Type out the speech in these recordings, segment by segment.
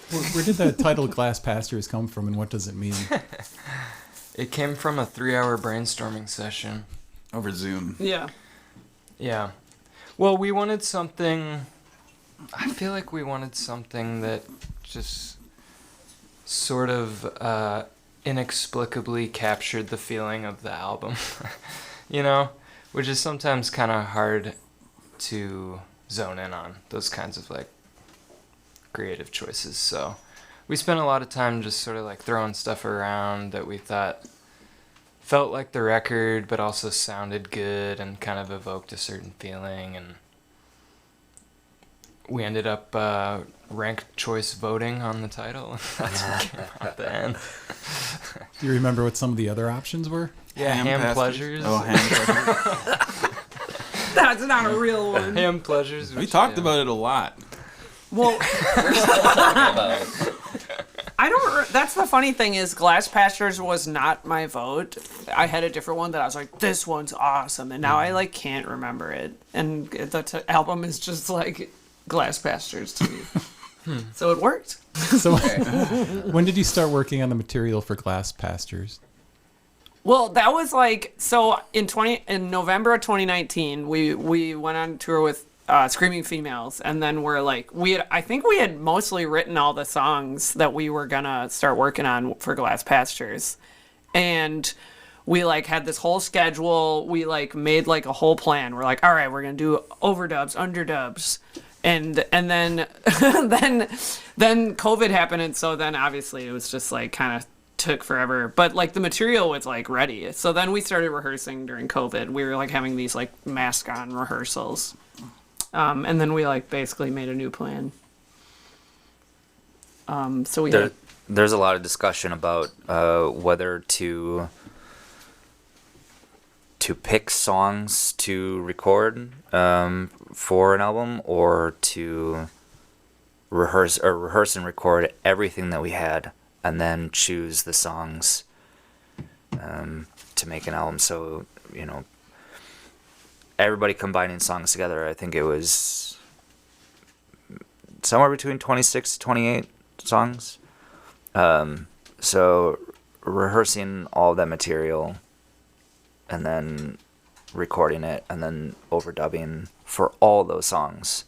Where did the title Glass Pastures come from, and what does it mean? It came from a 3-hour brainstorming session. Over Zoom. Yeah. Yeah. Well, we wanted something... I feel like we wanted something that just sort of inexplicably captured the feeling of the album. You know? Which is sometimes kind of hard to zone in on, those kinds of like creative choices. So we spent a lot of time just sort of like throwing stuff around that we thought felt like the record but also sounded good and kind of evoked a certain feeling, and we ended up ranked choice voting on the title. That's what came out at the end. Do you remember what some of the other options were? Yeah, ham pleasures. Oh, ham pleasures. That's not a real one. Ham pleasures. We talked about it a lot. Well, I don't. That's the funny thing is, Glass Pastures was not my vote. I had a different one that I was like, this one's awesome, and now I like can't remember it. And the album is just like Glass Pastures to me. So it worked. So when did you start working on the material for Glass Pastures? Well, that was like, so in November of 2019, we went on tour with Screaming Females, and then I think we had mostly written all the songs that we were gonna start working on for Glass Pastures, and we like had this whole schedule. We like made like a whole plan. We're like, all right, we're gonna do overdubs, underdubs, and then then COVID happened, and so then obviously it was just like kind of took forever, but like the material was like ready. So then we started rehearsing during COVID. We were like having these like mask on rehearsals, and then we like basically made a new plan. So there's a lot of discussion about whether to pick songs to record for an album, or to rehearse and record everything that we had, and then choose the songs to make an album. So, you know, everybody combining songs together, I think it was somewhere between 26 to 28 songs. So rehearsing all that material and then recording it and then overdubbing for all those songs.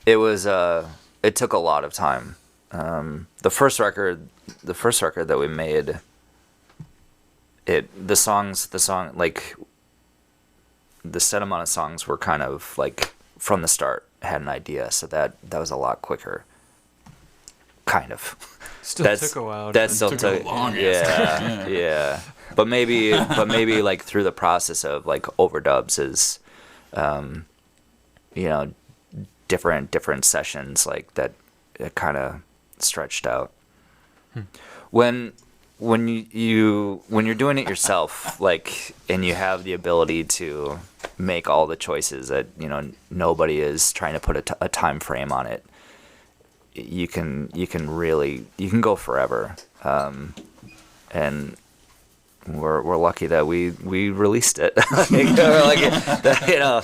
It was it took a lot of time. The first record that we made, the set amount of songs were kind of like from the start had an idea, so that was a lot quicker. Kind of. Took a while. That still took a long yeah. But maybe like through the process of like overdubs is, you know, different sessions like that. It kind of stretched out. When you're doing it yourself, like, and you have the ability to make all the choices that, you know, nobody is trying to put a time frame on it, you can go forever. And we're lucky that we released it. You know,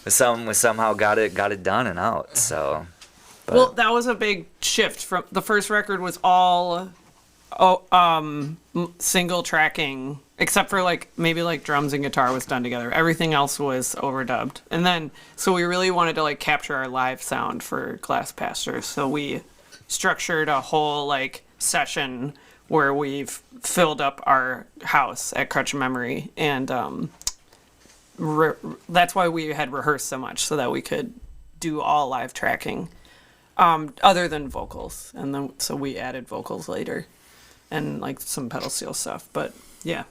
we somehow got it done and out. So. But. Well, that was a big shift. From the first record was all single tracking, except for like maybe like drums and guitar was done together. Everything else was overdubbed. And then so we really wanted to like capture our live sound for Glass Pastures. So we structured a whole like session where we've filled up our house at Crutch Memory, and that's why we had rehearsed so much, so that we could do all live tracking. Other than vocals, and then so we added vocals later, and like some pedal steel stuff. But yeah,